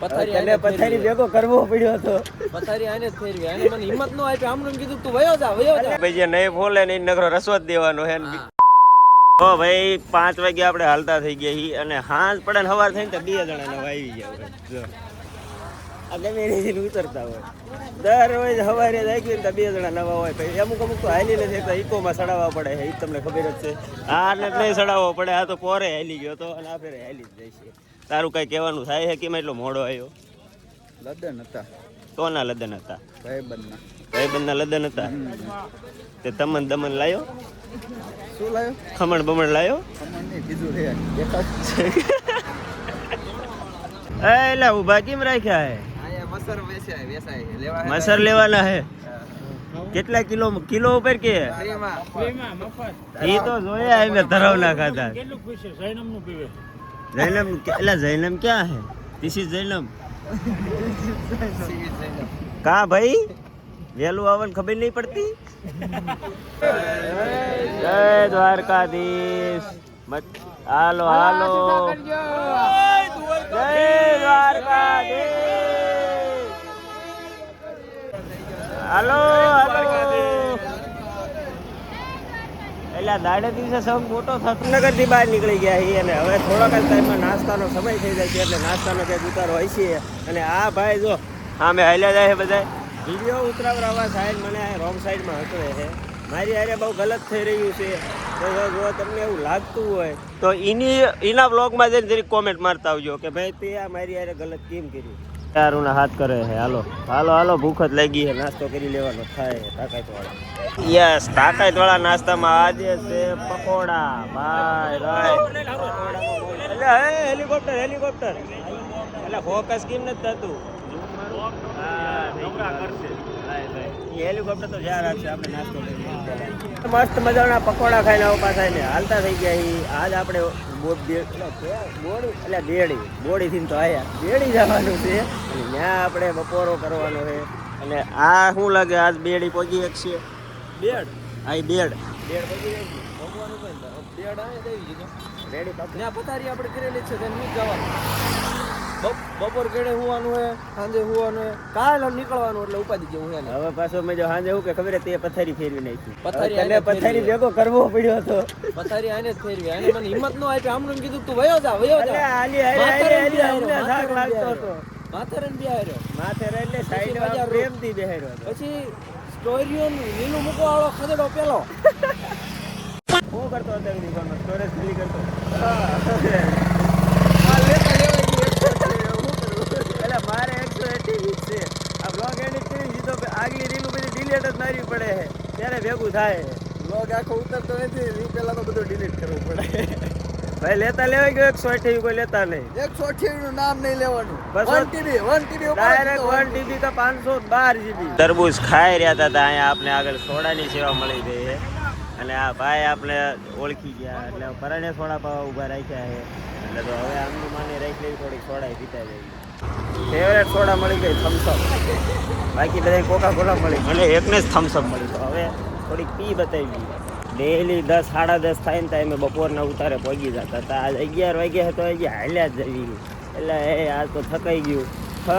પથારી ભેગો કરવો પડ્યો હતો. પથારી આને જ ફેરવી. આને મને હિંમત ન આપી. આમનું કીધું તું વયો જા. ભાઈ જે નહીં બોલે ને નગરો રસવો જ દેવાનો હે. ઓ ભાઈ 5 વાગે આપણે હાલતા થઈ ગયા હી અને હાંજ પડે ને સવાર થઈને તો 2 જણા નવા આવી ગયા હોય. આ ગમે એની ઉતરતા હોય દર રોજ સવારે જાય ને તો 2 જણા નવા હોય. પછી અમુક તો હાલી નથી તો ઇકોમાં સડાવવા પડે એ તમને ખબર જ છે. આ ને નહીં સડાવવો પડે. આ તો પોરે હાલી ગયો તો અને આ ફેરે હાલી જ જાય છે. તારું કઈ કહેવાનું થાય છે કેમ એટલો મોડો આવ્યો? લદન હતા. કોના લદન હતા? ભાઈબંધના લદન હતા. તે તમન દમન લાયો? શું લાયો? ખમણ બમણ લાયો? ખમણ નહીં, બીજું છે. દેખાડ. એલા ઉભા કેમ રાખ્યા હે? આયા મસર વેચાય લેવા. મસર લેવાના હે? કેટલા કિલો ઉપર કે? ફ્રીમાં મફત. ઈ તો જોયા હે મેં ધરાવના ખાતા. કેટલું ખુશ છે. જૈનમ નું પીવે. જૈનમ એલા જૈનમ ક્યાં હે? This is Jainam. કા ભાઈ વેલું આવવાનું ખબર નહીં પડતી? જય દ્વારકાધીશ. હાલો હાલો જય દ્વારકાધીશ. હાલો હાલો. એટલે દાડે દિવસે સૌ મોટો થતો નગરથી બહાર નીકળી ગયા છીએ અને હવે થોડાક જ ટાઈમમાં નાસ્તાનો સમય થઈ જાય છે એટલે નાસ્તાનો કંઈક ઉતારો હોય છે. અને આ ભાઈ જો હા મેં હાલ્યા જાય છે બધા વિડીયો ઉતરાવવા સાઈડ મને રોંગ સાઈડમાં હકવે છે. મારી હારે બહુ ગલત થઈ રહ્યું છે. તો જો તમને એવું લાગતું હોય તો એના વ્લોગમાં જઈને જરીક કોમેન્ટ મારતા આવજો કે ભાઈ તે આ મારી હારે ગલત કેમ કર્યું. તારુંના હાથ કરે છે. હાલો હાલો હાલો ભૂખ જ લાગી છે. નાસ્તો કરી લેવાનો થાય તાકાતવાળા. યસ તાકાતવાળા નાસ્તામાં આજે છે પકોડા. ભાઈ ભાઈ એટલે હેલિકોપ્ટર એટલે ફોકસ કેમ નથી થતું? હેલિકોપ્ટર તો જ્યાં રાખશે આપણે નાસ્તો મસ્ત મજાના પકોડા ખાઈને આવો પાછા ને હાલતા થઈ ગયા. આજ આપણે બોડીથી તો આયા બેડી જવાનું છે અને ત્યાં આપણે બપોરો કરવાનો છે. અને આ શું લાગે આજ બેડી પહોંચી એક છે બેડ. આ બેડ પહોંચી ભગવાનું બેડ દેવી દીધો રેડી. ત્યાં પથારી આપણે કરેલી છે ત્યાં જવાનું. બપોર કેડે હોવાનું હોય, સાંજે હોવાનું હોય, કાલ નીકળવાનું એટલે ઉપાધિ જેવું છે. હવે પાછો મેં જો સાંજે હું કે ખબર તે પથારી ફેરવી નાખી. પથારી ભેગો કરવો પડ્યો હતો. પથારી આને જ ફેરવી. આને મને હિંમત ન આપી. આમનું કીધું તું વયો જા. માથેરે એટલે સાઈડ પ્રેમથી બેહાડ્યો. પછી સ્ટોરીઓ લીલું મૂકો વાળો ખદેડો પેલો શું કરતો હતો સ્ટોરેજ ખાલી કરતો. મારે 128 છે. આ બ્લોગ એડિટ કરી દીધો. આગલી રીલ બધી ડિલીટ જ મારવી પડે છે ત્યારે ભેગું થાય. બ્લોગ આખો ઉતરતો નથી. રીલ પહેલા તો બધું ડિલીટ કરવું પડે. ભાઈ લેતા લેવાય ગયો 128 કોઈ લેતા નહીં. 128 નું નામ નહીં લેવાનું. બસ 1 TB ડાયરેક્ટ 1 TB का 512 GB. તરબૂચ ખાઈ રહ્યા હતા. અહીંયા આપણે આગળ સોડાની સેવા મળી ગઈ છે અને આ ભાઈ આપણે ઓળખી ગયા એટલે પરાણે સોડા પાવા ઊભા રાખ્યા છે. એટલે તો હવે આમનું માને રાખી લેવી થોડીક સોડા પીતા જાય. ફેવરેટ સોડા મળી ગઈ થમ્સઅપ. બાકી બધા કોકા કોલા મળી અને એકને જ થમ્સઅપ મળી. તો હવે થોડીક પી બતાવી. ડેલી 10 સાડા 10 થાય ને ત્યાં અમે બપોરના ઉતારે પહોંચી જતા હતા. આજ 11 વાગ્યા તો હજી હાલ્યા જ જવી. એટલે આ તો થકાઈ ગયું.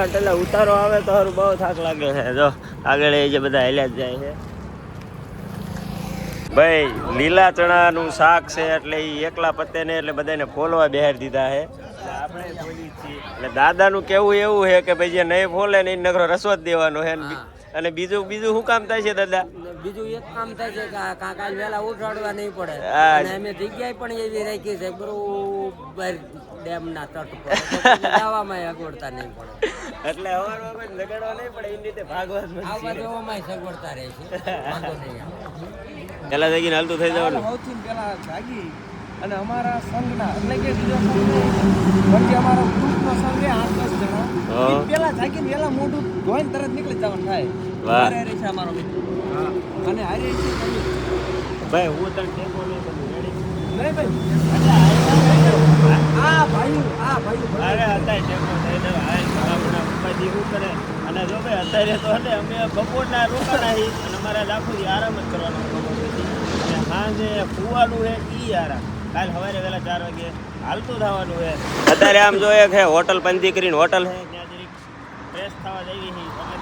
એટલે ઉતારો આવે તો સારું બહુ થાક લાગે છે. જો આગળ એ જે બધા હાલ્યા જ જાય છે. ભાઈ લીલા ચણાનું શાક છે એટલે એ એકલા પતે ને એટલે બધાને ફોલવા બેહાડી દીધા છે. આપણે બોલી છીએ એટલે દાદાનું કેવું એવું છે કે ભાઈ જે નહીં ફોલે ને એ નગરો રસવો જ દેવાનો છે. અને બીજું શું કામ થાય છે દાદા? બીજું એક કામ થાય છે કે કાકા વેલા ઉઠાડવા નહીં પડે. અને અમે જગ્યાએ પણ એવી રાખી છે બરોબર ડેમના તટ પર જવામાં અગવડતા નહીં પડે. એટલે હવારમાં લગાડવા નહીં પડે એ રીતે ભાગવા જવામાં સગવડતા રહે છે. વાંધો નહીં આવે. પેલા જાગીને હાલતું થઈ જવાનું. સૌથી પેલા જાગી અને અમારા સંઘના એટલે કે બીજો સંઘ અમારા ગ્રુપનો સંઘ 8-10 જણા પેલા જાગીને પેલા મોઢું ધોઈને તરત નીકળી જવાનું થાય. હારે રહે છે અમારો મિત્ર. અને હારે છે ભાઈ હું તને ટેકો નહીં કરું. રેડી નહીં ભાઈ. આ ભાઈ અરે અત્યારે ટેકો થઈ દે. આપણા ઉપાધિ શું કરે. અને જો ભાઈ અત્યારે તો એટલે અમે બપોરના રોકાણા અને અમારા લાખોથી આરામ જ કરવાનો. અને સાંજે ફુવાનું છે ઈ આરામ. કાલ સવારે વહેલા 4 વાગે હાલતું થવાનું છે. અત્યારે આમ જોઈએ કે હોટલ પંથી કરીને હોટલ છે ત્યાં ફ્રેશ થવા જઈએ છીએ અમે